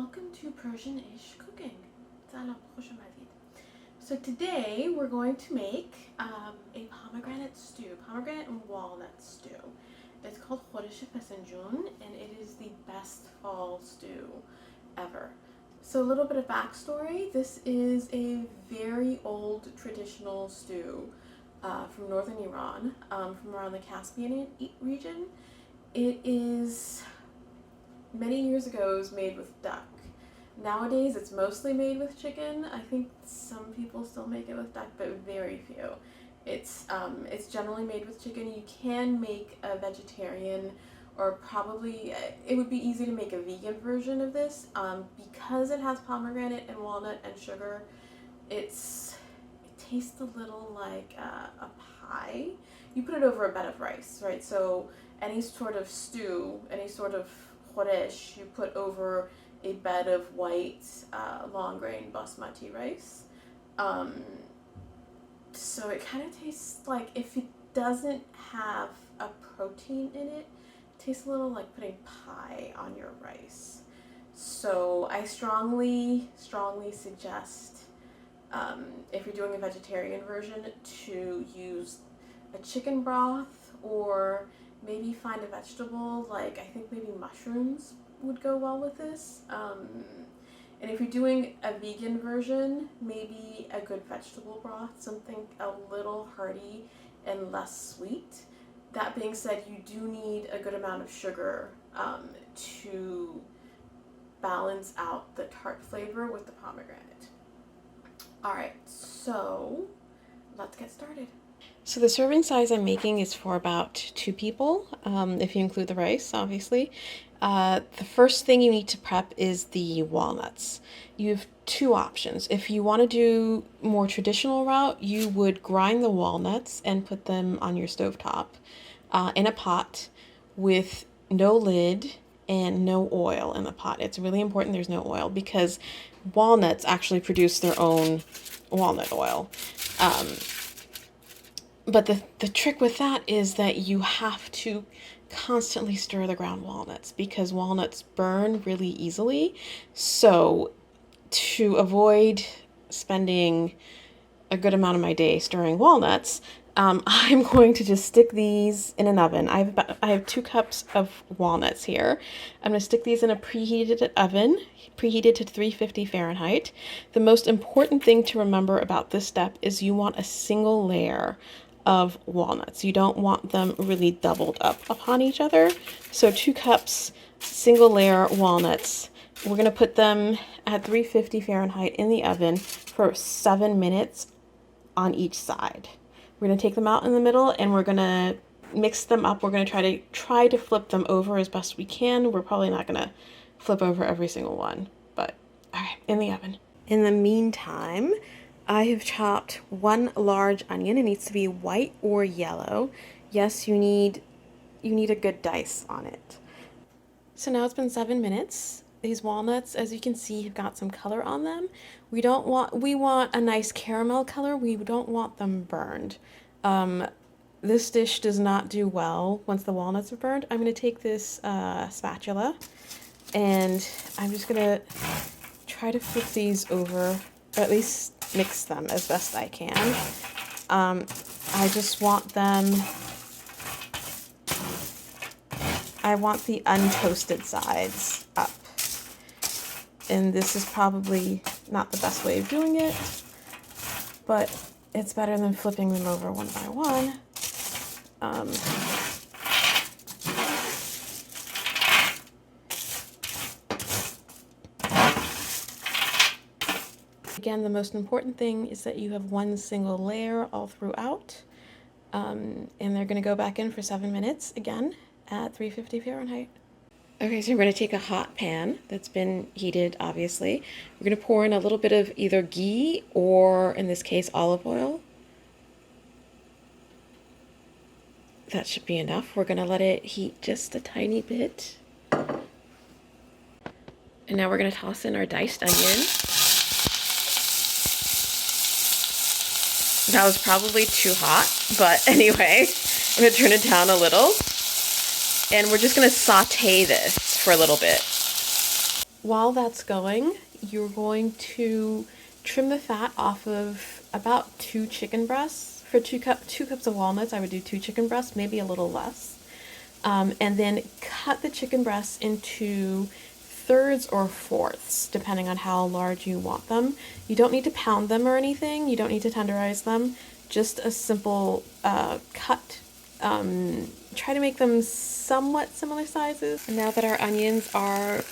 welcome to Persian-ish cooking. سلام، خوش آمدید. So today we're going to make a pomegranate stew, pomegranate and walnut stew. It's called Khoresh-e-Fesenjoon and it is the best fall stew ever. So a little bit of backstory. This is a very old traditional stew from northern Iran, from around the Caspian region. It is many years ago it was made with duck. Nowadays it's mostly made with chicken. I think some people still make it with duck, but very few. It's generally made with chicken. You can make a vegetarian, or probably it would be easy to make a vegan version of this. Because it has pomegranate and walnut and sugar, it tastes a little like a pie. You put it over a bed of rice, right? So any sort of stew, any sort of khoresh, you put over a bed of white long grain basmati rice. So it kind of tastes like, if it doesn't have a protein in it, it tastes a little like putting pie on your rice. So I strongly suggest, if you're doing a vegetarian version, to use a chicken broth, or maybe find a vegetable, like I think maybe mushrooms would go well with this. And if you're doing a vegan version, maybe a good vegetable broth, something a little hearty and less sweet. That being said, you do need a good amount of sugar to balance out the tart flavor with the pomegranate. Alright, so let's get started. So the serving size I'm making is for about 2 people, if you include the rice, obviously. The first thing you need to prep is the walnuts. You have 2 options. If you want to do more traditional route, you would grind the walnuts and put them on your stovetop in a pot with no lid and no oil in the pot. It's really important there's no oil because walnuts actually produce their own walnut oil. But the trick with that is that you have to constantly stir the ground walnuts because walnuts burn really easily. So to avoid spending a good amount of my day stirring walnuts, I'm going to just stick these in an oven. I have 2 cups of walnuts here. I'm going to stick these in a preheated oven, preheated to 350 Fahrenheit. The most important thing to remember about this step is you want a single layer of walnuts. You don't want them really doubled up upon each other. So 2 cups, single layer walnuts. We're going to put them at 350 Fahrenheit in the oven for 7 minutes on each side. We're going to take them out in the middle and we're going to mix them up. We're going to try to flip them over as best we can. We're probably not going to flip over every single one, but all right, in the oven. In the meantime, I have chopped 1 large onion. It needs to be white or yellow. Yes, you need a good dice on it. So now it's been 7 minutes. These walnuts, as you can see, have got some color on them. We want a nice caramel color. We don't want them burned. This dish does not do well once the walnuts are burned. I'm going to take this spatula and I'm just going to try to flip these over, or at least mix them as best I can. I just want them, I want the untoasted sides up. And this is probably not the best way of doing it, but it's better than flipping them over one by one. Again, the most important thing is that you have 1 single layer all throughout, and they're going to go back in for 7 minutes again at 350 Fahrenheit. Okay, so we're going to take a hot pan that's been heated, obviously. We're going to pour in a little bit of either ghee or, in this case, olive oil. That should be enough. We're going to let it heat just a tiny bit. And now we're going to toss in our diced onion. That was probably too hot, but anyway, I'm going to turn it down a little. And we're just going to saute this for a little bit. while that's going, you're going to trim the fat off of about 2 chicken breasts. For 2 cups of walnuts, I would do 2 chicken breasts, maybe a little less. And then cut the chicken breasts into thirds or fourths, depending on how large you want them. You don't need to pound them or anything. You don't need to tenderize them. Just a simple cut. Try to make them somewhat similar sizes. And now that our onions are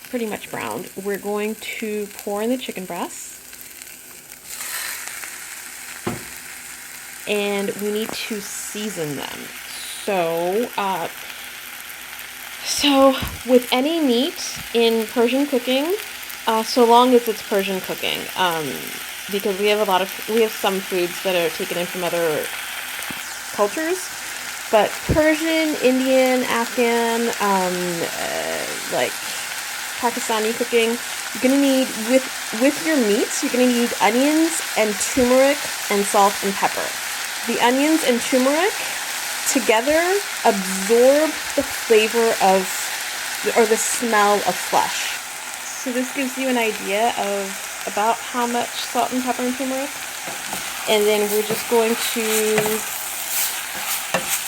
pretty much browned, we're going to pour in the chicken breasts. And we need to season them. So with any meat in Persian cooking, so long as it's Persian cooking, because we have some foods that are taken in from other cultures, but Persian, Indian, Afghan, like Pakistani cooking, you're gonna need with your meats, you're gonna need onions and turmeric and salt and pepper. The onions and turmeric together absorb the flavor or the smell of flesh. So this gives you an idea of about how much salt and pepper and turmeric. And then we're just going to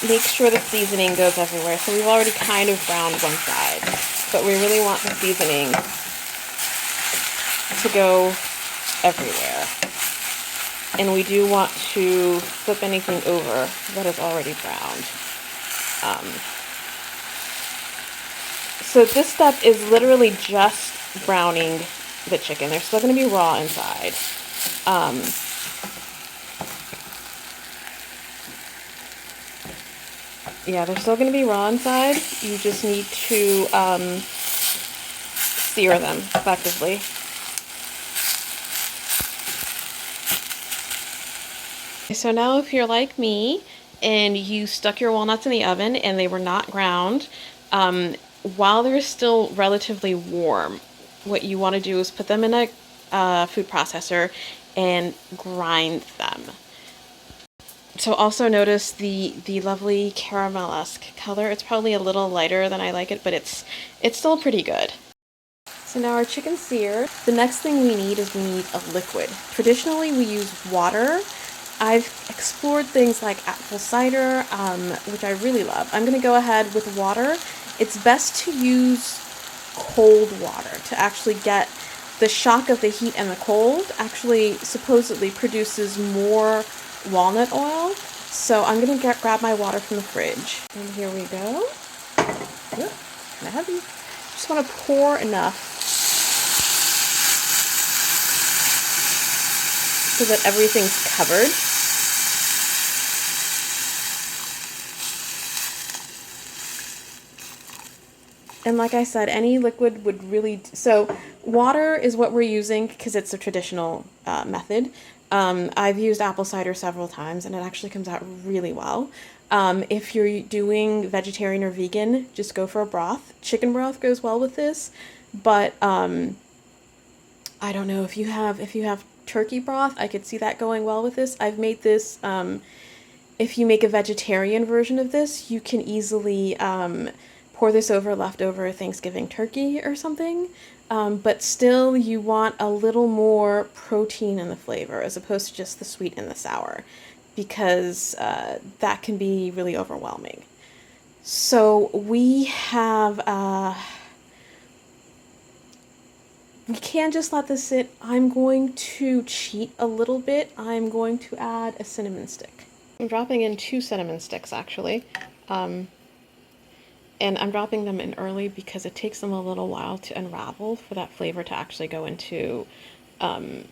make sure the seasoning goes everywhere. So we've already kind of browned one side, but we really want the seasoning to go everywhere. And we do want to flip anything over that is already browned. So this step is literally just browning the chicken. They're still going to be raw inside. Yeah, they're still going to be raw inside. You just need to sear them effectively. So now if you're like me and you stuck your walnuts in the oven and they were not ground, while they're still relatively warm, what you want to do is put them in a food processor and grind them. So also notice the lovely caramel-esque color. It's probably a little lighter than I like it, but it's still pretty good. So now our chicken's seared. The next thing we need is a liquid. Traditionally we use water. I've explored things like apple cider, which I really love. I'm going to go ahead with water. It's best to use cold water to actually get the shock of the heat, and the cold actually supposedly produces more walnut oil. So I'm going to grab my water from the fridge. And here we go. Yep, kind of heavy. Just want to pour enough so that everything's covered. And like I said, any liquid would really... So water is what we're using because it's a traditional method. I've used apple cider several times and it actually comes out really well. If you're doing vegetarian or vegan, just go for a broth. Chicken broth goes well with this, but I don't know, if you have turkey broth, I could see that going well with this. I've made this, if you make a vegetarian version of this, you can easily pour this over leftover Thanksgiving turkey or something, but still you want a little more protein in the flavor as opposed to just the sweet and the sour, because that can be really overwhelming. So we have, we can't just let this sit. I'm going to cheat a little bit. I'm going to add a cinnamon stick. I'm dropping in 2 cinnamon sticks actually. And I'm dropping them in early because it takes them a little while to unravel for that flavor to actually go into the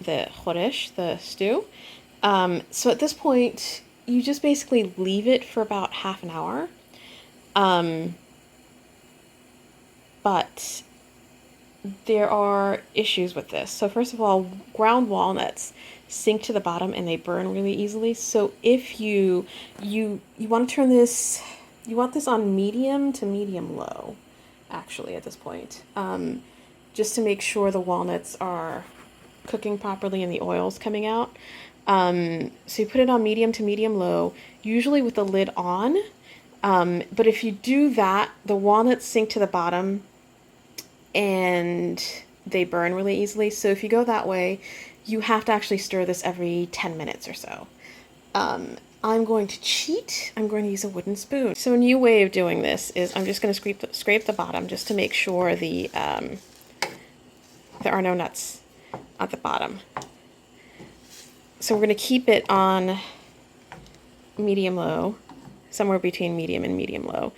khoresh, the stew. So at this point, you just basically leave it for about half an hour. But there are issues with this. So first of all, ground walnuts sink to the bottom and they burn really easily. So if you want to turn this... You want this on medium to medium low, actually, at this point, just to make sure the walnuts are cooking properly and the oil's coming out. So you put it on medium to medium low, usually with the lid on, but if you do that, the walnuts sink to the bottom and they burn really easily. So if you go that way, you have to actually stir this every 10 minutes or so. I'm going to cheat. I'm going to use a wooden spoon. So a new way of doing this is I'm just going to scrape the bottom just to make sure there are no nuts at the bottom. So we're going to keep it on medium-low, somewhere between medium and medium-low.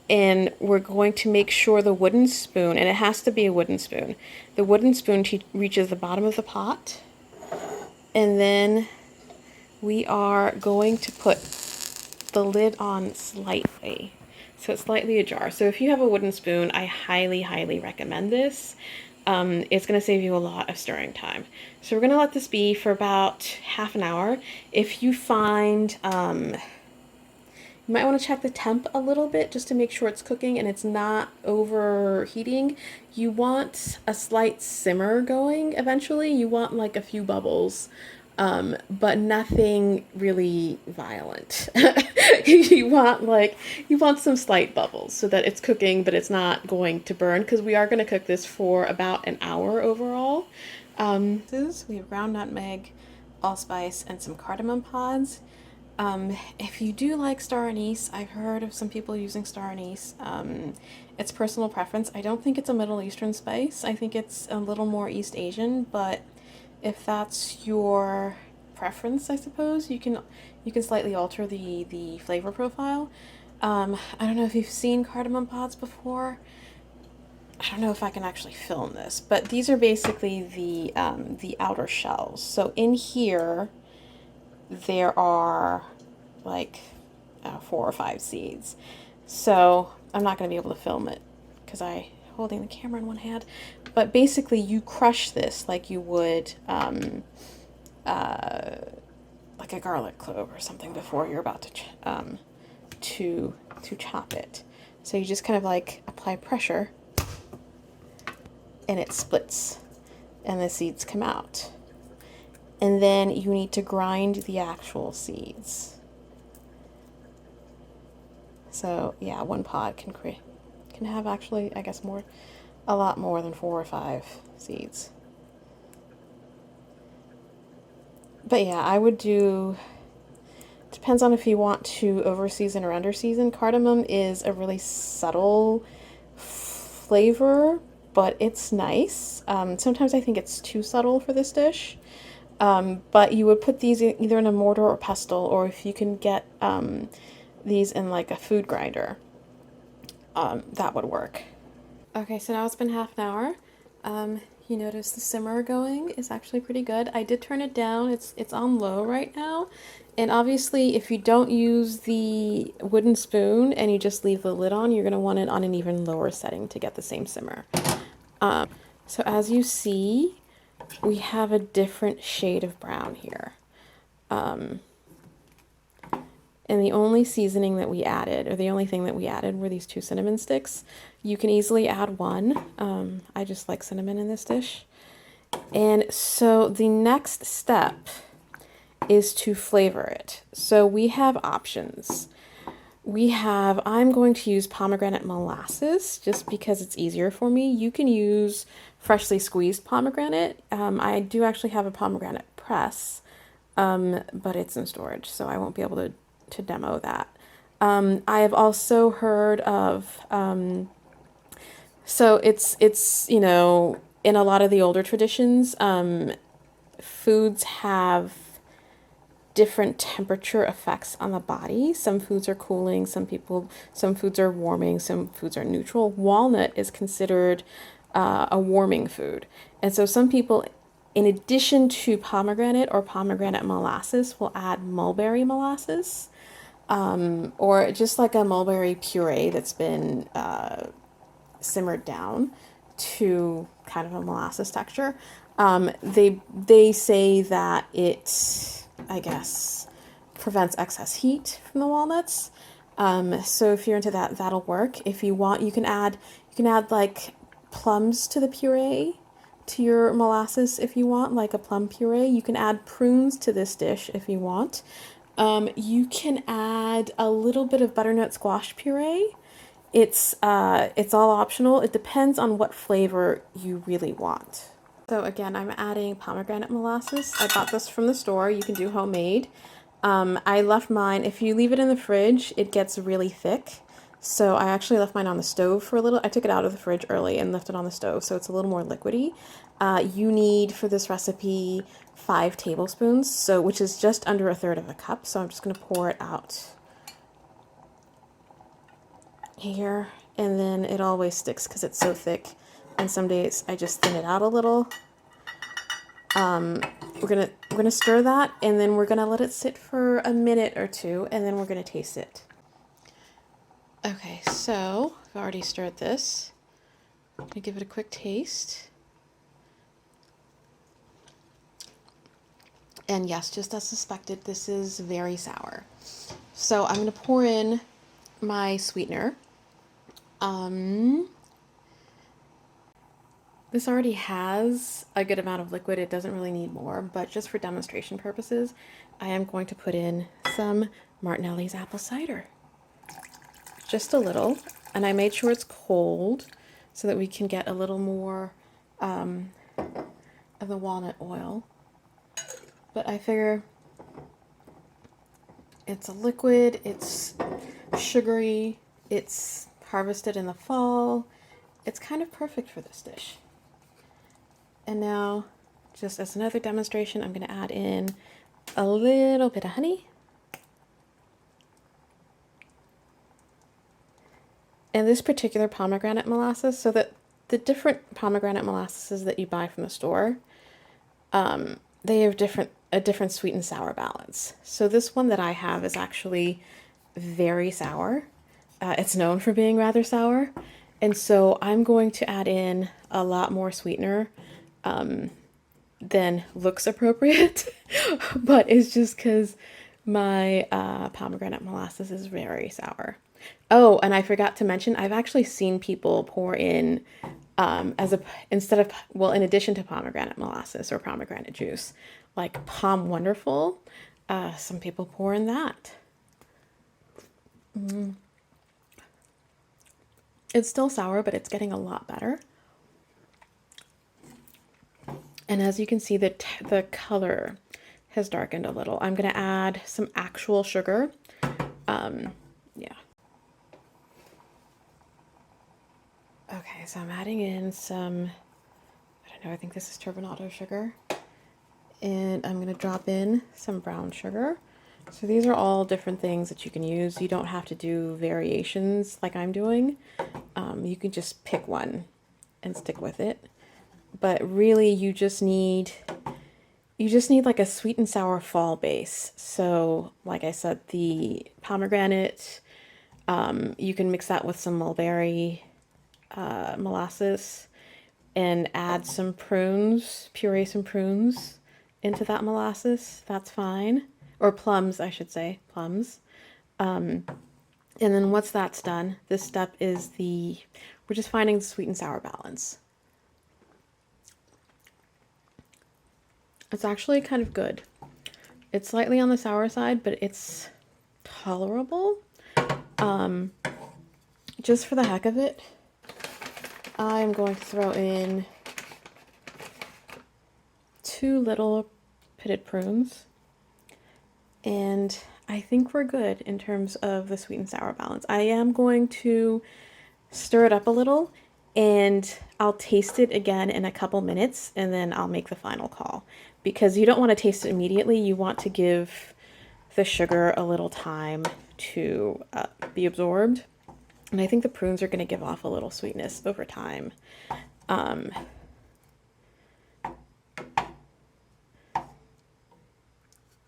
And we're going to make sure the wooden spoon, and it has to be a wooden spoon, the wooden spoon reaches the bottom of the pot. And then we are going to put the lid on slightly, so it's slightly ajar. So if you have a wooden spoon, I highly, highly recommend this. It's going to save you a lot of stirring time. So we're going to let this be for about half an hour. If you find, you might want to check the temp a little bit just to make sure it's cooking and it's not overheating. You want a slight simmer going eventually. You want like a few bubbles. But nothing really violent. You want some slight bubbles so that it's cooking, but it's not going to burn, because we are going to cook this for about an hour overall. We have ground nutmeg, allspice, and some cardamom pods. If you do like star anise, I've heard of some people using star anise. It's personal preference. I don't think it's a Middle Eastern spice. I think it's a little more East Asian, but if that's your preference, I suppose, you can slightly alter the flavor profile. I don't know if you've seen cardamom pods before. I don't know if I can actually film this, but these are basically the outer shells. So in here, there are like 4 or 5 seeds. So I'm not going to be able to film it because I'm holding the camera in one hand. But basically, you crush this like you would like a garlic clove or something before you're about to chop it. So you just kind of like apply pressure, and it splits, and the seeds come out. And then you need to grind the actual seeds. So yeah, one pod can have actually, I guess, a lot more than 4 or 5 seeds. But yeah, I would depends on if you want to over-season or under-season. Cardamom is a really subtle flavor, but it's nice. Sometimes I think it's too subtle for this dish. But you would put these either in a mortar or pestle, or if you can get these in like a food grinder, that would work. Okay, so now it's been half an hour. You notice the simmer going is actually pretty good. I did turn it down. It's on low right now. And obviously, if you don't use the wooden spoon and you just leave the lid on, you're going to want it on an even lower setting to get the same simmer. So as you see, we have a different shade of brown here. And the only seasoning that we added, or the only thing that we added, were these 2 cinnamon sticks. You can easily add 1. I just like cinnamon in this dish. And so the next step is to flavor it. So we have options. I'm going to use pomegranate molasses just because it's easier for me. You can use freshly squeezed pomegranate. I do actually have a pomegranate press, but it's in storage, so I won't be able to demo that. I have also heard of, so it's you know, in a lot of the older traditions, foods have different temperature effects on the body. Some foods are cooling, some foods are warming, some foods are neutral. Walnut is considered a warming food. And so some people, in addition to pomegranate or pomegranate molasses, will add mulberry molasses, or just like a mulberry puree that's been simmered down to kind of a molasses texture. They say that it, I guess, prevents excess heat from the walnuts. So if you're into that, that'll work. If you want, you can add like plums to the puree, to your molasses if you want, like a plum puree. You can add prunes to this dish if you want. You can add a little bit of butternut squash puree It's all optional. It depends on what flavor you really want. So again, I'm adding pomegranate molasses. I bought this from the store. You can do homemade. I left mine, if you leave it in the fridge, it gets really thick. So I actually left mine on the stove for a little. I took it out of the fridge early and left it on the stove, so it's a little more liquidy. You need, for this recipe, 5 tablespoons, so which is just under 1/3 of a cup. So I'm just going to pour it out here, and then it always sticks because it's so thick. And some days I just thin it out a little. We're gonna stir that, and then we're gonna let it sit for a minute or two, and then we're gonna taste it. Okay, so I've already stirred this. I'm gonna give it a quick taste. And yes, just as suspected, this is very sour. So I'm gonna pour in my sweetener. This already has a good amount of liquid. It doesn't really need more, but just for demonstration purposes, I am going to put in some Martinelli's apple cider. Just a little, and I made sure it's cold so that we can get a little more of the walnut oil. But I figure it's a liquid, it's sugary, it's harvested in the fall. It's kind of perfect for this dish. And now, just as another demonstration, I'm going to add in a little bit of honey. And this particular pomegranate molasses, so that the different pomegranate molasses that you buy from the store, they have a different sweet and sour balance. So this one that I have is actually very sour. It's known for being rather sour. And so I'm going to add in a lot more sweetener than looks appropriate, but it's just because my pomegranate molasses is very sour. Oh, and I forgot to mention, I've actually seen people pour in in addition to pomegranate molasses or pomegranate juice, like Pom Wonderful. Some people pour in that. It's still sour, but it's getting a lot better. And as you can see, the color has darkened a little. I'm going to add some actual sugar. Yeah. Okay, so I'm adding in some, I don't know, I think this is turbinado sugar. And I'm going to drop in some brown sugar. So these are all different things that you can use. You don't have to do variations like I'm doing. You can just pick one and stick with it. But really you just need like a sweet and sour fall base. So like I said, the pomegranate, you can mix that with some mulberry molasses and add some prunes, puree some prunes into that molasses. That's fine. Or plums, I should say, plums. And then once that's done, this step is we're just finding the sweet and sour balance. It's actually kind of good. It's slightly on the sour side, but it's tolerable. Just for the heck of it, I'm going to throw in 2 little pitted prunes. And I think we're good in terms of the sweet and sour balance. I am going to stir it up a little, and I'll taste it again in a couple minutes, and then I'll make the final call. Because you don't want to taste it immediately. You want to give the sugar a little time to be absorbed. And I think the prunes are going to give off a little sweetness over time.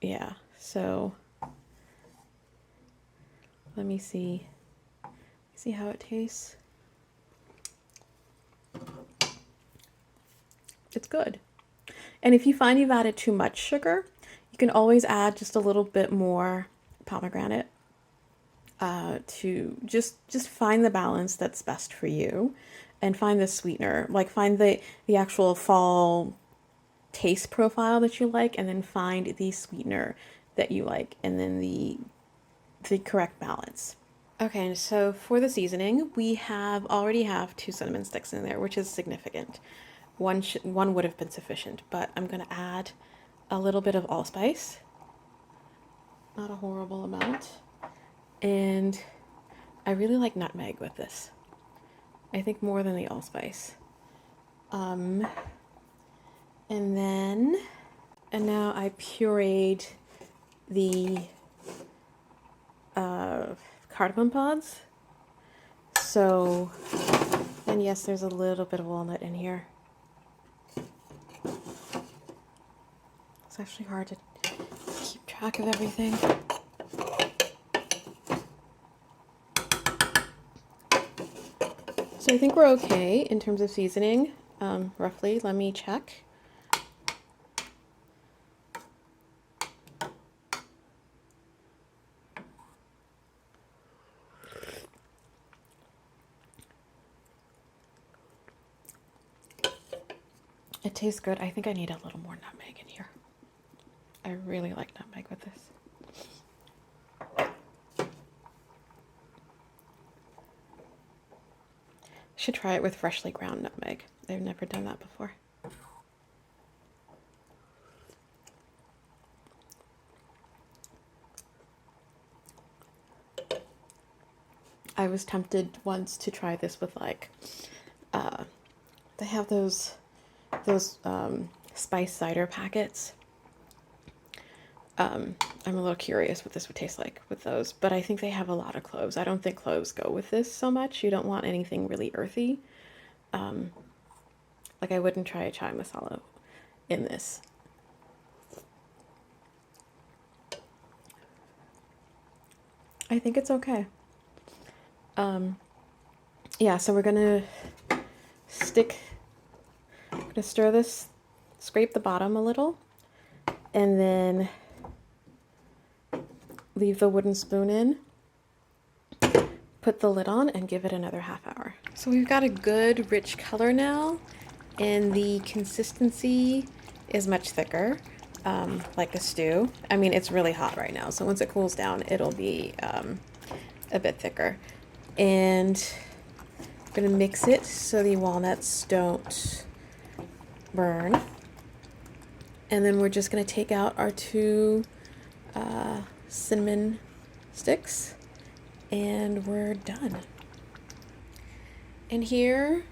Yeah, so let me see how it tastes. It's good. And if you find you've added too much sugar, you can always add just a little bit more pomegranate to just find the balance that's best for you, and find the sweetener, like find the actual fall taste profile that you like, and then find the sweetener that you like, and then the correct balance. Okay, so for the seasoning, we already have 2 cinnamon sticks in there, which is significant. One would have been sufficient, but I'm gonna add a little bit of allspice, not a horrible amount, and I really like nutmeg with this. I think more than the allspice. And now I pureed the cardamom pods. So, and yes, there's a little bit of walnut in here. It's actually hard to keep track of everything. So I think we're okay in terms of seasoning, roughly. Let me check. It tastes good. I think I need a little more nutmeg in here. I really like nutmeg with this. Should try it with freshly ground nutmeg. I've never done that before. I was tempted once to try this with like, they have those spice cider packets. I'm a little curious what this would taste like with those, but I think they have a lot of cloves. I don't think cloves go with this so much. You don't want anything really earthy. Like I wouldn't try a chai masala in this. I think it's okay. Yeah, so we're gonna stir this, scrape the bottom a little, and then leave the wooden spoon in, put the lid on, and give it another half hour. So we've got a good rich color now, and the consistency is much thicker, like a stew. I mean, it's really hot right now, so once it cools down, it'll be a bit thicker. And I'm gonna mix it so the walnuts don't burn. And then we're just gonna take out our 2 cinnamon sticks, and we're done. And here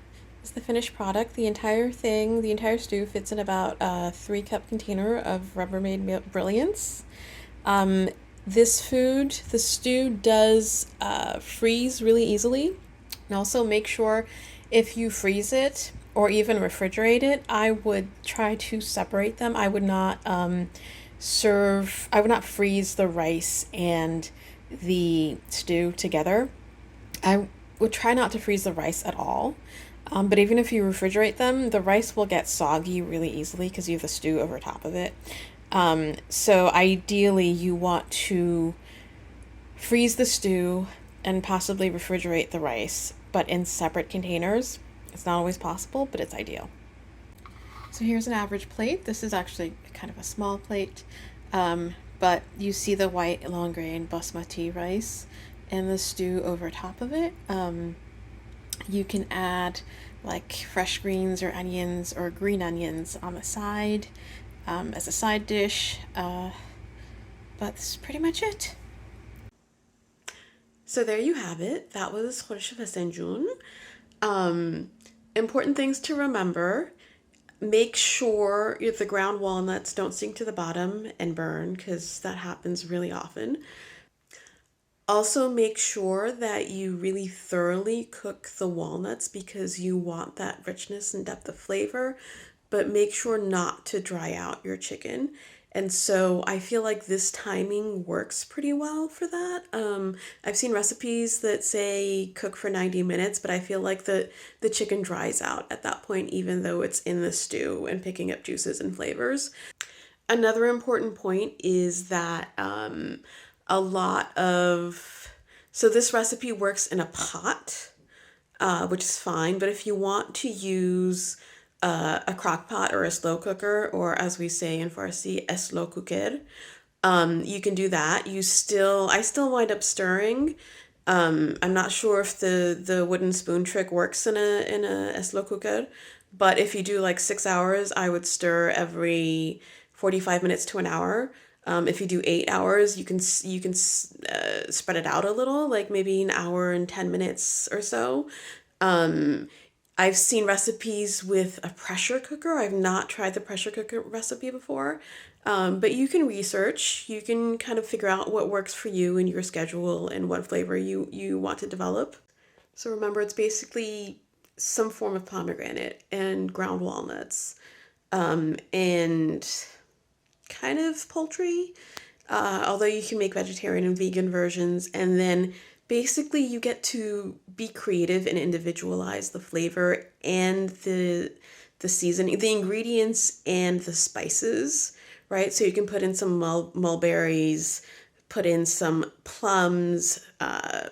is the finished product. The entire stew fits in about a 3-cup container of Rubbermaid Brilliance. This food, the stew, does freeze really easily. And also make sure if you freeze it or even refrigerate it, I would try to separate them. I would not freeze the rice and the stew together. I would try not to freeze the rice at all. But even if you refrigerate them, the rice will get soggy really easily because you have the stew over top of it. So ideally you want to freeze the stew and possibly refrigerate the rice, but in separate containers. It's not always possible, but it's ideal. So here's an average plate. This is actually kind of a small plate, but you see the white long grain basmati rice and the stew over top of it. You can add like fresh greens or onions or green onions on the side as a side dish, but that's pretty much it. So there you have it. That was Khoresh-e-Fesenjoon. Important things to remember. Make sure the ground walnuts don't sink to the bottom and burn, because that happens really often. Also make sure that you really thoroughly cook the walnuts because you want that richness and depth of flavor, but make sure not to dry out your chicken. And so I feel like this timing works pretty well for that. I've seen recipes that say cook for 90 minutes, but I feel like the chicken dries out at that point, even though it's in the stew and picking up juices and flavors. Another important point is that so this recipe works in a pot, which is fine, but if you want to use a crock pot or a slow cooker, or as we say in Farsi, a slow cooker, you can do that. I still wind up stirring, I'm not sure if the wooden spoon trick works in a slow cooker, but if you do like 6 hours, I would stir every 45 minutes to an hour. If you do 8 hours, you can spread it out a little, like maybe an hour and 10 minutes or so. Um, I've seen recipes with a pressure cooker. I've not tried the pressure cooker recipe before, but you can research. You can kind of figure out what works for you and your schedule and what flavor you want to develop. So remember, it's basically some form of pomegranate and ground walnuts, and kind of poultry, although you can make vegetarian and vegan versions. And then basically you get to be creative and individualize the flavor and the seasoning, the ingredients and the spices, right? So you can put in some mulberries, put in some plums,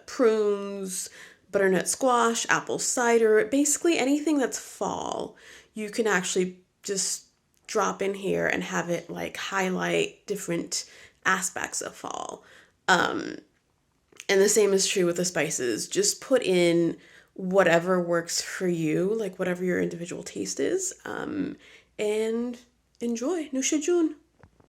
prunes, butternut squash, apple cider, basically anything that's fall. You can actually just drop in here and have it like highlight different aspects of fall. And the same is true with the spices. Just put in whatever works for you, like whatever your individual taste is, and enjoy. Nushijun.